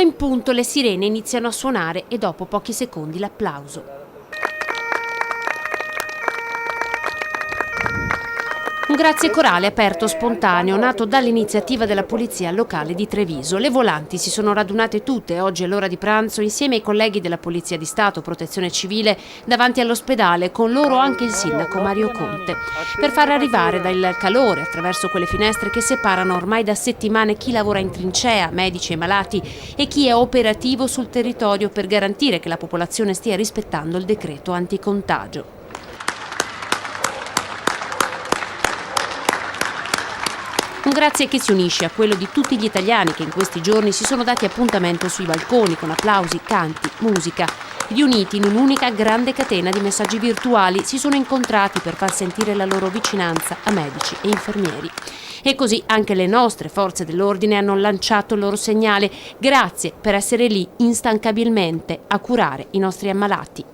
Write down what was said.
L'1 in punto le sirene iniziano a suonare e dopo pochi secondi l'applauso. Un grazie corale aperto spontaneo, nato dall'iniziativa della Polizia Locale di Treviso. Le volanti si sono radunate tutte oggi all'ora di pranzo insieme ai colleghi della Polizia di Stato, Protezione Civile, davanti all'ospedale, con loro anche il sindaco Mario Conte, per far arrivare dal calore attraverso quelle finestre che separano ormai da settimane chi lavora in trincea, medici e malati, e chi è operativo sul territorio per garantire che la popolazione stia rispettando il decreto anticontagio. Un grazie che si unisce a quello di tutti gli italiani che in questi giorni si sono dati appuntamento sui balconi con applausi, canti, musica. Riuniti in un'unica grande catena di messaggi virtuali, si sono incontrati per far sentire la loro vicinanza a medici e infermieri. E così anche le nostre forze dell'ordine hanno lanciato il loro segnale. Grazie per essere lì instancabilmente a curare i nostri ammalati.